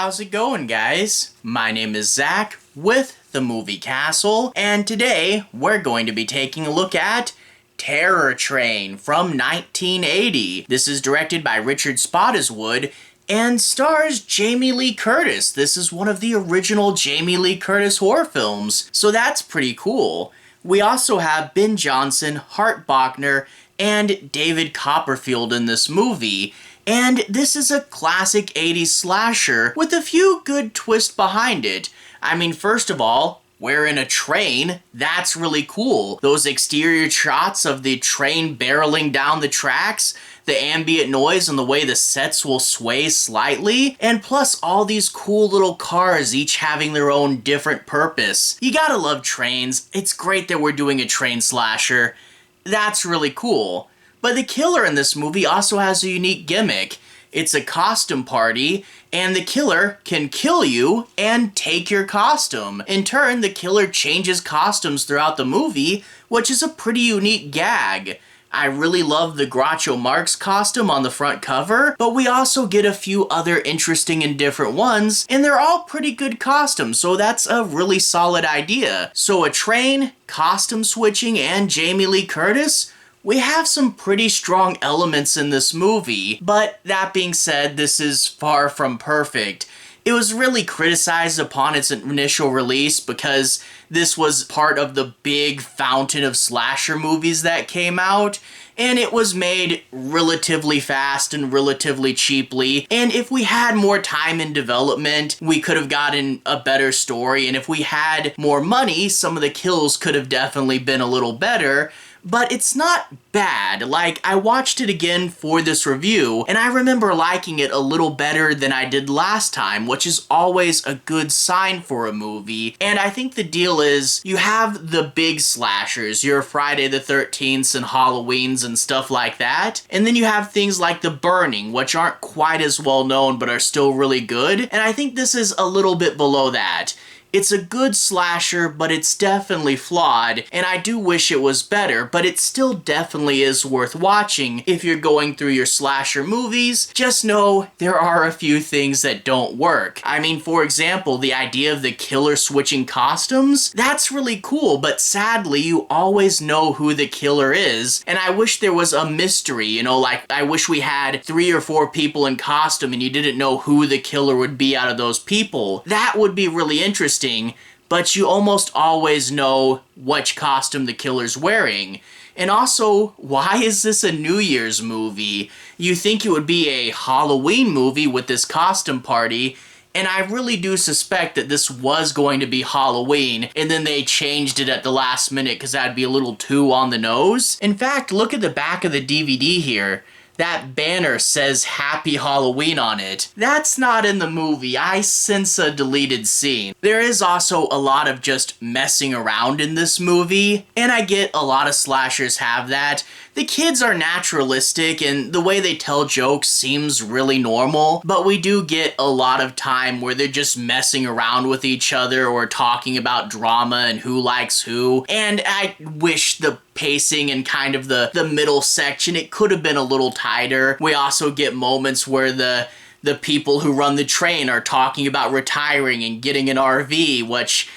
How's it going, guys? My name is Zach with the Movie Castle, and today we're going to be taking a look at Terror Train from 1980. This is directed by Roger Spottiswoode and stars Jamie Lee Curtis. This is one of the original Jamie Lee Curtis horror films, so that's pretty cool. We also have Ben Johnson, Hart, Bochner, and David Copperfield in this movie. And this is a classic 80s slasher with a few good twists behind it. I mean, first of all, we're in a train. That's really cool. Those exterior shots of the train barreling down the tracks, the ambient noise and the way the sets will sway slightly, and plus all these cool little cars each having their own different purpose. You gotta love trains. It's great that we're doing a train slasher. That's really cool. But the killer in this movie also has a unique gimmick. It's a costume party, and the killer can kill you and take your costume. In turn, the killer changes costumes throughout the movie, which is a pretty unique gag. I really love the Groucho Marx costume on the front cover, but we also get a few other interesting and different ones, and they're all pretty good costumes, so that's a really solid idea. So a train, costume switching, and Jamie Lee Curtis? We have some pretty strong elements in this movie, but that being said, this is far from perfect. It was really criticized upon its initial release because this was part of the big fountain of slasher movies that came out, and it was made relatively fast and relatively cheaply, and if we had more time in development, we could have gotten a better story, and if we had more money, some of the kills could have definitely been a little better. But it's not bad. Like, I watched it again for this review, and I remember liking it a little better than I did last time, which is always a good sign for a movie. And I think the deal is, you have the big slashers, your Friday the 13th and Halloweens and stuff like that, and then you have things like The Burning, which aren't quite as well known but are still really good, and I think this is a little bit below that. It's a good slasher, but it's definitely flawed, and I do wish it was better, but it still definitely is worth watching if you're going through your slasher movies. Just know there are a few things that don't work. I mean, for example, the idea of the killer switching costumes, that's really cool, but sadly, you always know who the killer is, and I wish there was a mystery, you know, like, I wish we had 3 or 4 people in costume and you didn't know who the killer would be out of those people. That would be really interesting. But you almost always know which costume the killer's wearing. And also, why is this a New Year's movie? You think it would be a Halloween movie with this costume party, and I really do suspect that this was going to be Halloween, and then they changed it at the last minute because that'd be a little too on the nose. In fact, look at the back of the DVD here. That banner says Happy Halloween on it. That's not in the movie. I sense a deleted scene. There is also a lot of just messing around in this movie, and I get a lot of slashers have that. The kids are naturalistic and the way they tell jokes seems really normal, but we do get a lot of time where they're just messing around with each other or talking about drama and who likes who, and I wish the pacing and kind of the middle section, it could have been a little tighter. We also get moments where the people who run the train are talking about retiring and getting an RV, which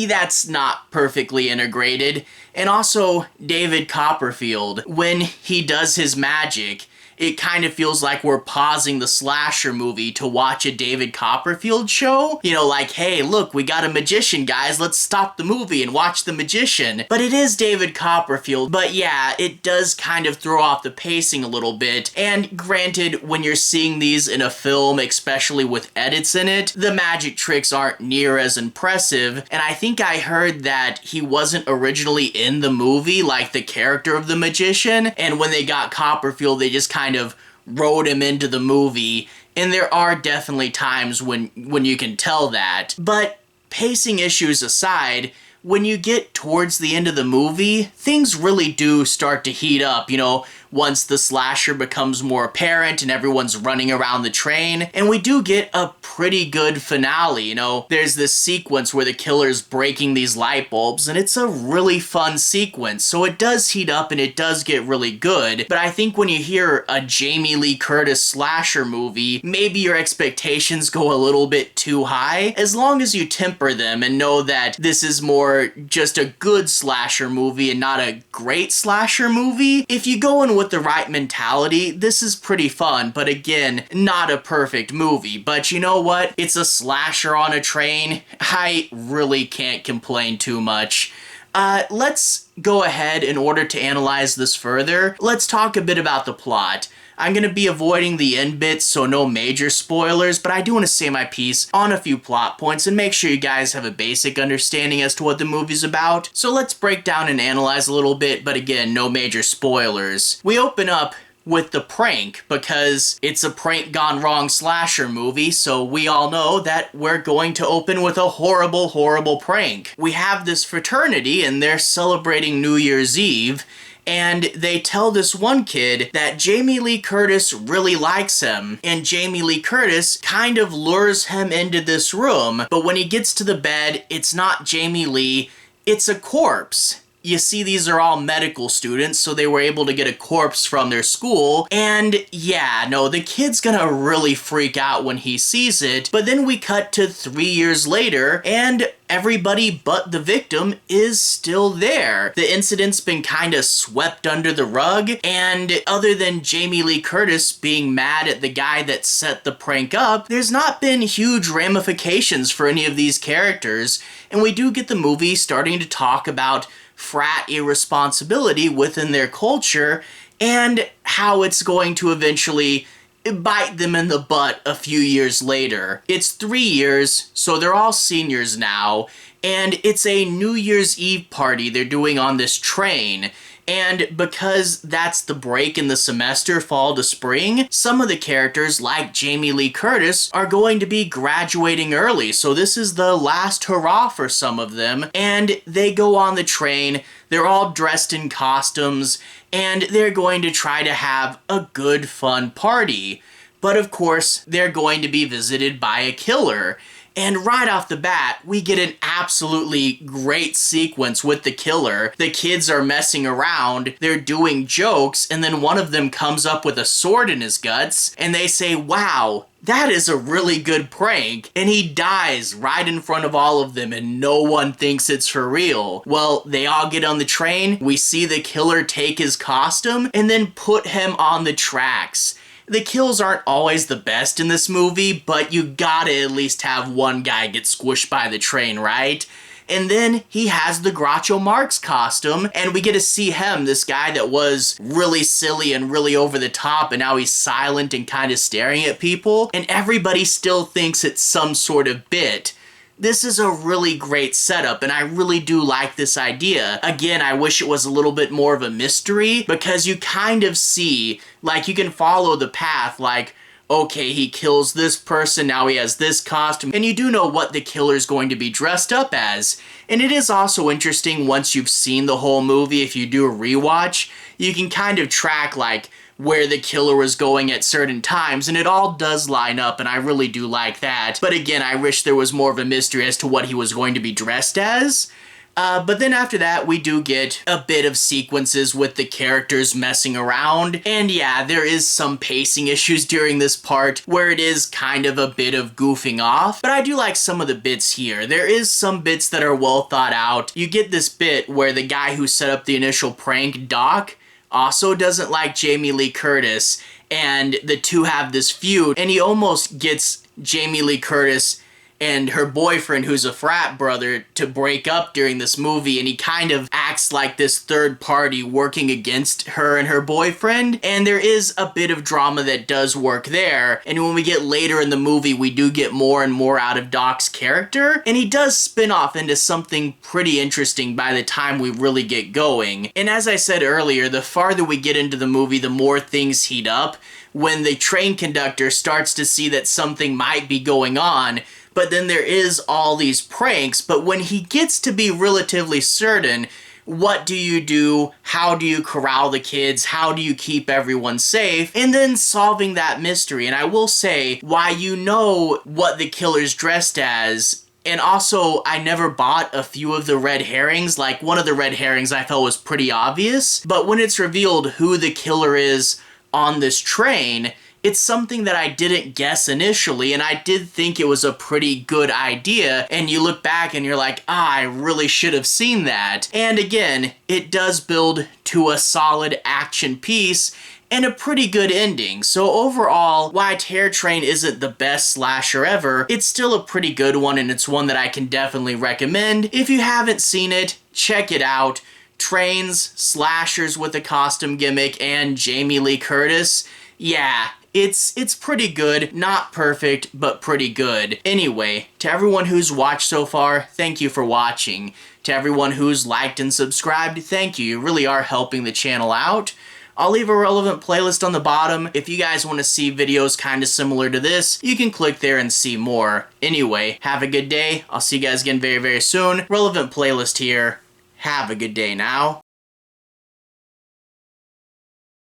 that's not perfectly integrated. And also, David Copperfield, when he does his magic, it kind of feels like we're pausing the slasher movie to watch a David Copperfield show. You know, like, hey, look, we got a magician, guys. Let's stop the movie and watch the magician. But it is David Copperfield. But yeah, it does kind of throw off the pacing a little bit. And granted, when you're seeing these in a film, especially with edits in it, the magic tricks aren't near as impressive. And I think I heard that he wasn't originally in the movie, like the character of the magician. And when they got Copperfield, they just kind of wrote him into the movie, and there are definitely times when you can tell that. But pacing issues aside, when you get towards the end of the movie, things really do start to heat up. You know, once the slasher becomes more apparent and everyone's running around the train. And we do get a pretty good finale. You know, there's this sequence where the killer's breaking these light bulbs, and it's a really fun sequence. So it does heat up and it does get really good. But I think when you hear a Jamie Lee Curtis slasher movie, maybe your expectations go a little bit too high. As long as you temper them and know that this is more just a good slasher movie and not a great slasher movie, if you go in with the right mentality, this is pretty fun. But again, not a perfect movie. But you know what? It's a slasher on a train. I really can't complain too much. Let's go ahead, in order to analyze this further, let's talk a bit about the plot. I'm going to be avoiding the end bits, so no major spoilers, but I do want to say my piece on a few plot points and make sure you guys have a basic understanding as to what the movie's about. So let's break down and analyze a little bit, but again, no major spoilers. We open up with the prank because it's a prank gone wrong slasher movie, so we all know that we're going to open with a horrible, horrible prank. We have this fraternity and they're celebrating New Year's Eve, and they tell this one kid that Jamie Lee Curtis really likes him, and Jamie Lee Curtis kind of lures him into this room, but when he gets to the bed, it's not Jamie Lee, it's a corpse. You see, these are all medical students, so they were able to get a corpse from their school, and yeah, no, the kid's gonna really freak out when he sees it, but then we cut to 3 years later, and everybody but the victim is still there. The incident's been kind of swept under the rug, and other than Jamie Lee Curtis being mad at the guy that set the prank up, there's not been huge ramifications for any of these characters, and we do get the movie starting to talk about frat irresponsibility within their culture and how it's going to eventually bite them in the butt a few years later. It's 3 years, so they're all seniors now, and it's a New Year's Eve party they're doing on this train. And because that's the break in the semester, fall to spring, some of the characters, like Jamie Lee Curtis, are going to be graduating early. So this is the last hurrah for some of them. And they go on the train, they're all dressed in costumes, and they're going to try to have a good, fun party. But of course, they're going to be visited by a killer. And right off the bat, we get an absolutely great sequence with the killer. The kids are messing around, they're doing jokes, and then one of them comes up with a sword in his guts, and they say, wow, that is a really good prank. And he dies right in front of all of them, and no one thinks it's for real. Well, they all get on the train, we see the killer take his costume, and then put him on the tracks. The kills aren't always the best in this movie, but you gotta at least have one guy get squished by the train, right? And then he has the Groucho Marx costume, and we get to see him, this guy that was really silly and really over the top, and now he's silent and kind of staring at people, and everybody still thinks it's some sort of bit. This is a really great setup, and I really do like this idea. Again, I wish it was a little bit more of a mystery, because you kind of see, like, you can follow the path, like, okay, he kills this person, now he has this costume, and you do know what the killer's going to be dressed up as. And it is also interesting, once you've seen the whole movie, if you do a rewatch, you can kind of track, like, where the killer was going at certain times, and it all does line up, and I really do like that. But again, I wish there was more of a mystery as to what he was going to be dressed as. But then after that, we do get a bit of sequences with the characters messing around, and yeah, there is some pacing issues during this part where it is kind of a bit of goofing off, but I do like some of the bits here. There is some bits that are well thought out. You get this bit where the guy who set up the initial prank, Doc, also doesn't like Jamie Lee Curtis, and the two have this feud, and he almost gets Jamie Lee Curtis and her boyfriend, who's a frat brother, to break up during this movie, and he kind of acts like this third party working against her and her boyfriend, and there is a bit of drama that does work there, and when we get later in the movie, we do get more and more out of Doc's character, and he does spin off into something pretty interesting by the time we really get going. And as I said earlier, the farther we get into the movie, the more things heat up. When the train conductor starts to see that something might be going on, but then there is all these pranks, but when he gets to be relatively certain, what do you do, how do you corral the kids, how do you keep everyone safe, and then solving that mystery. And I will say, why you know what the killer's dressed as, and also I never bought a few of the red herrings. Like, one of the red herrings I felt was pretty obvious, but when it's revealed who the killer is on this train, it's something that I didn't guess initially, and I did think it was a pretty good idea, and you look back and you're like, I really should have seen that. And again, it does build to a solid action piece and a pretty good ending. So overall, while Terror Train isn't the best slasher ever, it's still a pretty good one, and it's one that I can definitely recommend. If you haven't seen it, check it out. Trains, slashers with a costume gimmick, and Jamie Lee Curtis. Yeah, it's pretty good. Not perfect, but pretty good. Anyway, to everyone who's watched so far, thank you for watching. To everyone who's liked and subscribed, thank you. You really are helping the channel out. I'll leave a relevant playlist on the bottom. If you guys want to see videos kind of similar to this, you can click there and see more. Anyway, have a good day. I'll see you guys again very, very soon. Relevant playlist here. Have a good day now.